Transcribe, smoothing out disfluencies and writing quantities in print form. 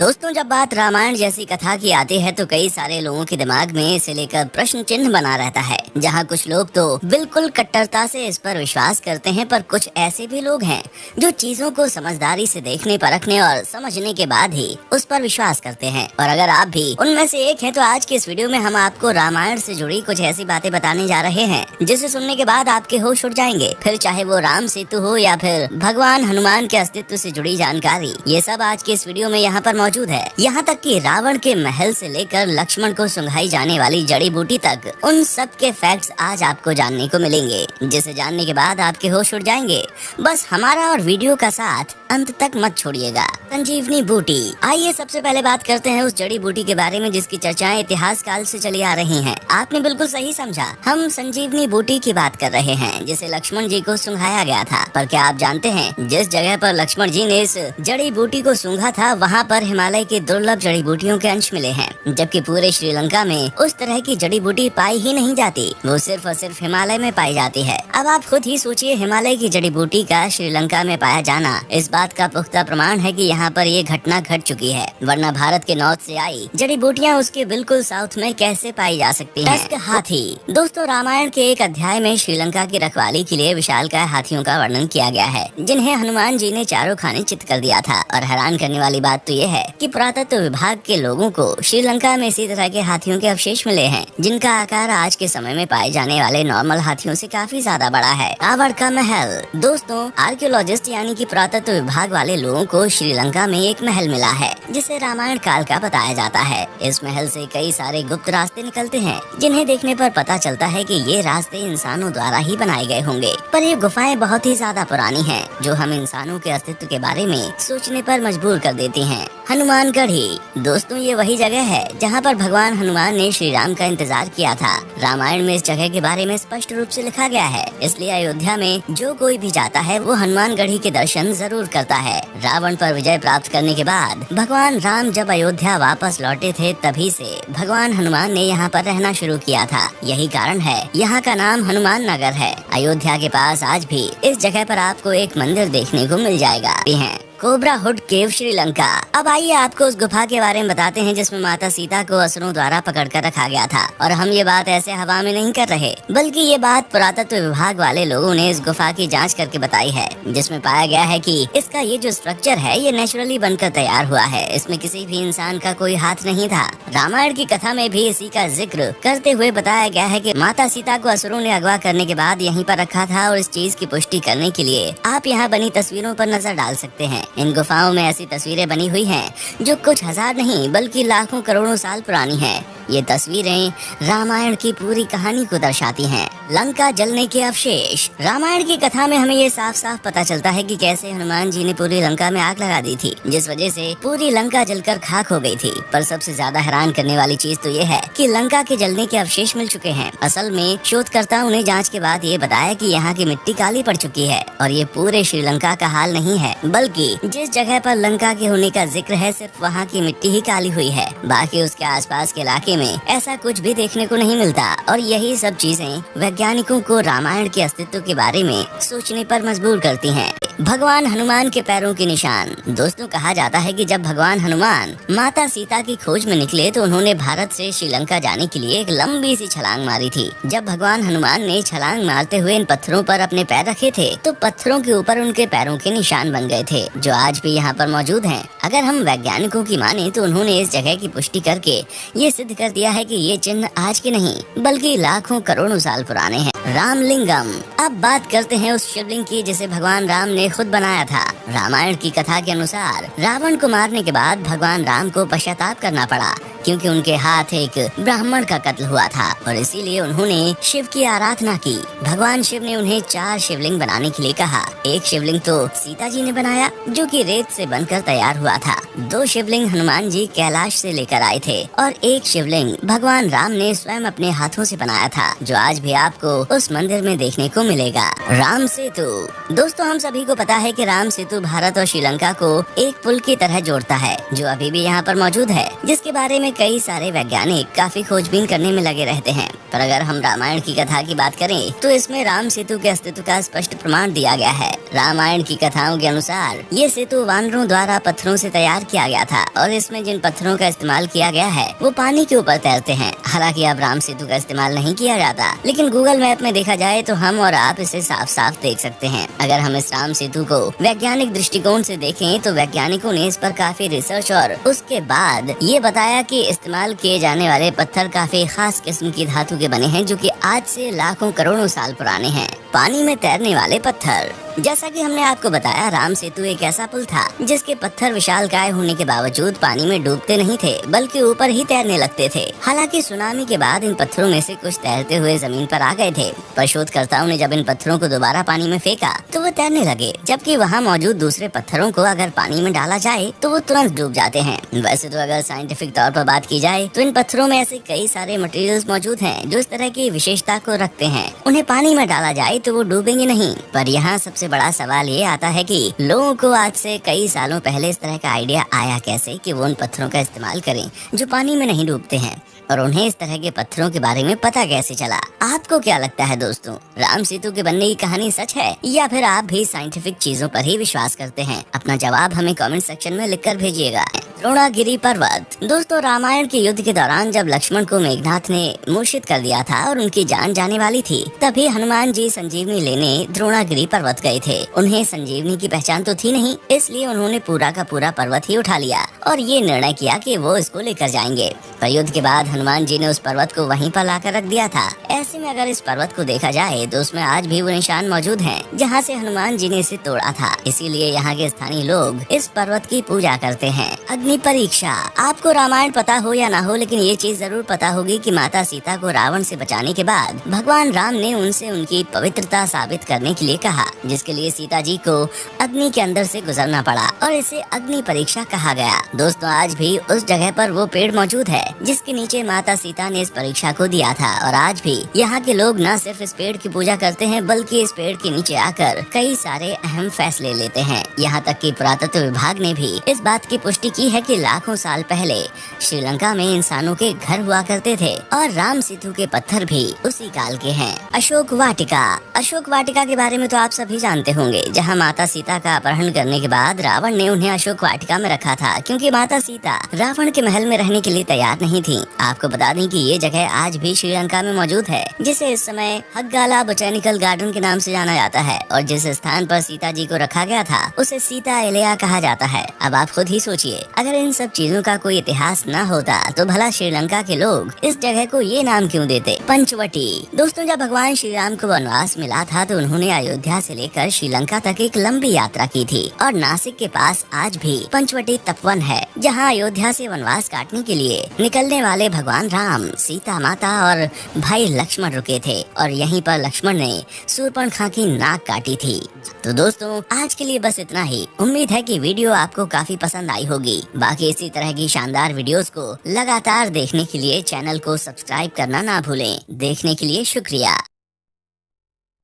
दोस्तों, जब बात रामायण जैसी कथा की आती है तो कई सारे लोगों के दिमाग में इसे लेकर प्रश्न चिन्ह बना रहता है। जहां कुछ लोग तो बिल्कुल कट्टरता से इस पर विश्वास करते हैं, पर कुछ ऐसे भी लोग हैं जो चीजों को समझदारी से देखने, परखने और समझने के बाद ही उस पर विश्वास करते हैं। और अगर आप भी उनमें से एक हैं तो आज के इस वीडियो में हम आपको रामायण से जुड़ी कुछ ऐसी बातें बताने जा रहे हैं जिसे सुनने के बाद आपके होश उड़ जाएंगे। फिर चाहे वो राम सेतु हो या फिर भगवान हनुमान के अस्तित्व से जुड़ी जानकारी, ये सब आज के इस वीडियो में यहाँ पर मौजूद है। यहाँ तक कि रावण के महल से लेकर लक्ष्मण को सुंघाई जाने वाली जड़ी बूटी तक, उन सब के फैक्ट्स आज आपको जानने को मिलेंगे, जिसे जानने के बाद आपके होश उड़ जाएंगे। बस हमारा और वीडियो का साथ अंत तक मत छोड़िएगा। संजीवनी बूटी। आइए सबसे पहले बात करते हैं उस जड़ी बूटी के बारे में जिसकी चर्चाएं इतिहास काल से चली आ रही हैं। आपने बिल्कुल सही समझा, हम संजीवनी बूटी की बात कर रहे हैं जिसे लक्ष्मण जी को सुंघाया गया था। पर क्या आप जानते हैं, जिस जगह पर लक्ष्मण जी ने इस जड़ी बूटी को सूंघा था वहाँ पर हिमालय की दुर्लभ जड़ी बूटियों के अंश मिले हैं, जबकि पूरे श्रीलंका में उस तरह की जड़ी बूटी पाई ही नहीं जाती। वो सिर्फ और सिर्फ हिमालय में पाई जाती है। अब आप खुद ही सोचिए, हिमालय की जड़ी बूटी का श्रीलंका में पाया जाना इस बात का पुख्ता प्रमाण है कि यहाँ पर ये घटना घट चुकी है, वरना भारत के नॉर्थ से आई जड़ी बूटियाँ उसके बिल्कुल साउथ में कैसे पाई जा सकती हैं? टस्क हाथी। दोस्तों, रामायण के एक अध्याय में श्रीलंका की रखवाली के लिए विशालकाय हाथियों का वर्णन किया गया है, जिन्हें हनुमान जी ने चारों खाने चित कर दिया था। और हैरान करने वाली बात तो ये है कि पुरातत्व विभाग के लोगों को श्रीलंका में इसी तरह के हाथियों के अवशेष मिले हैं, जिनका आकार आज के समय में पाए जाने वाले नॉर्मल हाथियों से काफी ज्यादा बड़ा है। रावण का महल। दोस्तों, आर्कियोलॉजिस्ट यानी कि पुरातत्व विभाग वाले लोगों को श्रीलंका में एक महल मिला है जिसे रामायण काल का बताया जाता है। इस महल से कई सारे गुप्त रास्ते निकलते हैं, जिन्हें देखने पर पता चलता है कि ये रास्ते इंसानों द्वारा ही बनाए गए होंगे। पर ये गुफाएं बहुत ही ज्यादा पुरानी हैं, जो हम इंसानों के अस्तित्व के बारे में सोचने पर मजबूर कर देती हैं। हनुमान गढ़ी। दोस्तों, ये वही जगह है जहाँ पर भगवान हनुमान ने श्री राम का इंतजार किया था। रामायण में इस जगह के बारे में स्पष्ट रूप से लिखा गया है, इसलिए अयोध्या में जो कोई भी जाता है वो हनुमान गढ़ी के दर्शन जरूर करता है। रावण पर विजय प्राप्त करने के बाद भगवान राम जब अयोध्या वापस लौटे थे, तभी से भगवान हनुमान ने यहाँ पर रहना शुरू किया था। यही कारण है यहाँ का नाम हनुमान नगर है। अयोध्या के पास आज भी इस जगह पर आपको एक मंदिर देखने को मिल जाएगा। कोबरा हुड केव, श्रीलंका। अब आइए आपको उस गुफा के बारे में बताते हैं जिसमें माता सीता को असुरों द्वारा पकड़कर रखा गया था। और हम ये बात ऐसे हवा में नहीं कर रहे, बल्कि ये बात पुरातत्व विभाग वाले लोगों ने इस गुफा की जांच करके बताई है, जिसमें पाया गया है कि इसका ये जो स्ट्रक्चर है ये नेचुरली बनकर तैयार हुआ है। इसमें किसी भी इंसान का कोई हाथ नहीं था। रामायण की कथा में भी इसी का जिक्र करते हुए बताया गया है कि माता सीता को असुरों ने अगवा करने के बाद यहीं पर रखा था। और इस चीज की पुष्टि करने के लिए आप यहाँ बनी तस्वीरों पर नजर डाल सकते हैं। इन गुफाओं में ऐसी तस्वीरें बनी हुई हैं जो कुछ हजार नहीं बल्कि लाखों करोड़ों साल पुरानी हैं। ये तस्वीरें रामायण की पूरी कहानी को दर्शाती हैं। लंका जलने के अवशेष। रामायण की कथा में हमें ये साफ साफ पता चलता है कि कैसे हनुमान जी ने पूरी लंका में आग लगा दी थी, जिस वजह से पूरी लंका जलकर खाक हो गई थी। पर सबसे ज्यादा हैरान करने वाली चीज तो ये है कि लंका के जलने के अवशेष मिल चुके हैं। असल में शोधकर्ताओं ने जांच के बाद ये बताया कि यहाँ की मिट्टी काली पड़ चुकी है। और ये पूरे श्रीलंका का हाल नहीं है, बल्कि जिस जगह पर लंका के होने का जिक्र है सिर्फ वहाँ की मिट्टी ही काली हुई है। बाकी उसके आसपास के इलाके में ऐसा कुछ भी देखने को नहीं मिलता। और यही सब चीजें वैज्ञानिकों को रामायण के अस्तित्व के बारे में सोचने पर मजबूर करती हैं। भगवान हनुमान के पैरों के निशान। दोस्तों, कहा जाता है कि जब भगवान हनुमान माता सीता की खोज में निकले तो उन्होंने भारत से श्रीलंका जाने के लिए एक लंबी सी छलांग मारी थी। जब भगवान हनुमान ने छलांग मारते हुए इन पत्थरों पर अपने पैर रखे थे तो पत्थरों के ऊपर उनके पैरों के निशान बन गए थे, जो आज भी यहाँ पर मौजूद हैं। अगर हम वैज्ञानिकों की माने तो उन्होंने इस जगह की पुष्टि करके ये सिद्ध कर दिया है कि ये चिन्ह आज के नहीं बल्कि लाखों करोड़ों साल पुराने हैं। रामलिंगम। अब बात करते हैं उस शिवलिंग की जिसे भगवान राम ने खुद बनाया था। रामायण की कथा के अनुसार रावण को मारने के बाद भगवान राम को पश्चाताप करना पड़ा, क्योंकि उनके हाथ एक ब्राह्मण का कत्ल हुआ था और इसीलिए उन्होंने शिव की आराधना की। भगवान शिव ने उन्हें 4 शिवलिंग बनाने के लिए कहा। एक शिवलिंग तो सीता जी ने बनाया जो कि रेत से बनकर तैयार हुआ था। 2 शिवलिंग हनुमान जी कैलाश से लेकर आए थे और एक शिवलिंग भगवान राम ने स्वयं अपने हाथों से बनाया था, जो आज भी आपको उस मंदिर में देखने को मिलेगा। राम सेतु। दोस्तों, हम सभी को पता है कि राम सेतु भारत और श्रीलंका को एक पुल की तरह जोड़ता है, जो अभी भी यहाँ पर मौजूद है, जिसके बारे में कई सारे वैज्ञानिक काफी खोजबीन करने में लगे रहते हैं, पर अगर हम रामायण की कथा की बात करें तो इसमें राम सेतु के अस्तित्व का स्पष्ट प्रमाण दिया गया है। रामायण की कथाओं के अनुसार ये सेतु वानरों द्वारा पत्थरों से तैयार किया गया था और इसमें जिन पत्थरों का इस्तेमाल किया गया है वो पानी के ऊपर तैरते हैं। हालांकि अब राम सेतु का इस्तेमाल नहीं किया जाता, लेकिन गूगल मैप में देखा जाए तो हम और आप इसे साफ साफ देख सकते हैं। अगर हम इस राम सेतु को वैज्ञानिक दृष्टिकोण से देखें तो वैज्ञानिकों ने इस पर काफी रिसर्च और उसके बाद ये बताया कि इस्तेमाल किए जाने वाले पत्थर काफी खास किस्म की धातु के बने हैं, जो कि आज से लाखों करोड़ों साल पुराने हैं। पानी में तैरने वाले पत्थर। जैसा कि हमने आपको बताया, राम सेतु एक ऐसा पुल था जिसके पत्थर विशालकाय होने के बावजूद पानी में डूबते नहीं थे, बल्कि ऊपर ही तैरने लगते थे। हालांकि सुनामी के बाद इन पत्थरों में से कुछ तैरते हुए जमीन पर आ गए थे, पर शोधकर्ताओं ने जब इन पत्थरों को दोबारा पानी में फेंका तो वो तैरने लगे, जबकि वहाँ मौजूद दूसरे पत्थरों को अगर पानी में डाला जाए तो वो तुरंत डूब जाते हैं। वैसे तो अगर साइंटिफिक तौर पर बात की जाए तो इन पत्थरों में ऐसे कई सारे मटेरियल्स मौजूद हैं जो इस तरह की विशेषता को रखते हैं। उन्हें पानी में डाला जाए तो वो डूबेंगे नहीं। पर यहाँ सबसे बड़ा सवाल ये आता है कि लोगों को आज से कई सालों पहले इस तरह का आइडिया आया कैसे कि वो उन पत्थरों का इस्तेमाल करें जो पानी में नहीं डूबते हैं, और उन्हें इस तरह के पत्थरों के बारे में पता कैसे चला। आपको क्या लगता है दोस्तों, राम सेतु के बनने की कहानी सच है या फिर आप भी साइंटिफिक चीजों पर ही विश्वास करते हैं? अपना जवाब हमें कमेंट सेक्शन में लिखकर भेजिएगा। द्रोणागिरी पर्वत। दोस्तों, रामायण के युद्ध के दौरान जब लक्ष्मण को मेघनाथ ने मूर्छित कर दिया था और उनकी जान जाने वाली थी, तभी हनुमान जी संजीवनी लेने द्रोणागिरी पर्वत गए थे। उन्हें संजीवनी की पहचान तो थी नहीं, इसलिए उन्होंने पूरा का पूरा पर्वत ही उठा लिया और ये निर्णय किया कि वो इसको लेकर जाएंगे। पर युद्ध के बाद हनुमान जी ने उस पर्वत को वहीं पर लाकर रख दिया था। ऐसे में अगर इस पर्वत को देखा जाए तो उसमें आज भी वो निशान मौजूद हैं जहाँ से हनुमान जी ने इसे तोड़ा था। इसीलिए यहाँ के स्थानीय लोग इस पर्वत की पूजा करते हैं। अग्नि परीक्षा। आपको रामायण पता हो या ना हो, लेकिन ये चीज जरूर पता होगी कि माता सीता को रावण से बचाने के बाद भगवान राम ने उनसे उनकी पवित्रता साबित करने के लिए कहा, जिसके लिए सीता जी को अग्नि के अंदर से गुजरना पड़ा और इसे अग्नि परीक्षा कहा गया। दोस्तों, आज भी उस जगह पर वो पेड़ मौजूद है जिसके नीचे माता सीता ने इस परीक्षा को दिया था, और आज भी यहाँ के लोग न सिर्फ इस पेड़ की पूजा करते हैं बल्कि इस पेड़ के नीचे आकर कई सारे अहम फैसले लेते हैं। यहाँ तक कि पुरातत्व विभाग ने भी इस बात की पुष्टि की है कि लाखों साल पहले श्रीलंका में इंसानों के घर हुआ करते थे और राम सेतु के पत्थर भी उसी काल के हैं। अशोक वाटिका। अशोक वाटिका के बारे में तो आप सभी जानते होंगे, जहाँ माता सीता का अपहरण करने के बाद रावण ने उन्हें अशोक वाटिका में रखा था, क्योंकि माता सीता रावण के महल में रहने के लिए तैयार नहीं थी। आपको बता दें कि ये जगह आज भी श्रीलंका में मौजूद है, जिसे इस समय हग्गाला बोटेनिकल गार्डन के नाम से जाना जाता है, और जिस स्थान पर सीता जी को रखा गया था उसे सीता एलिया कहा जाता है। अब आप खुद ही सोचिए, अगर इन सब चीजों का कोई इतिहास न होता तो भला श्रीलंका के लोग इस जगह को ये नाम क्यों देते? पंचवटी। दोस्तों, जब भगवान श्री राम को वनवास मिला था तो उन्होंने अयोध्या से लेकर श्रीलंका तक एक लंबी यात्रा की थी, और नासिक के पास आज भी पंचवटी तपोवन है, जहाँ अयोध्या से वनवास काटने के लिए निकलने वाले भगवान राम, सीता माता और भाई लक्ष्मण रुके थे, और यहीं पर लक्ष्मण ने शूर्पणखा की नाक काटी थी। तो दोस्तों, आज के लिए बस इतना ही। उम्मीद है कि वीडियो आपको काफी पसंद आई होगी। बाकी इसी तरह की शानदार वीडियोस को लगातार देखने के लिए चैनल को सब्सक्राइब करना ना भूलें। देखने के लिए शुक्रिया।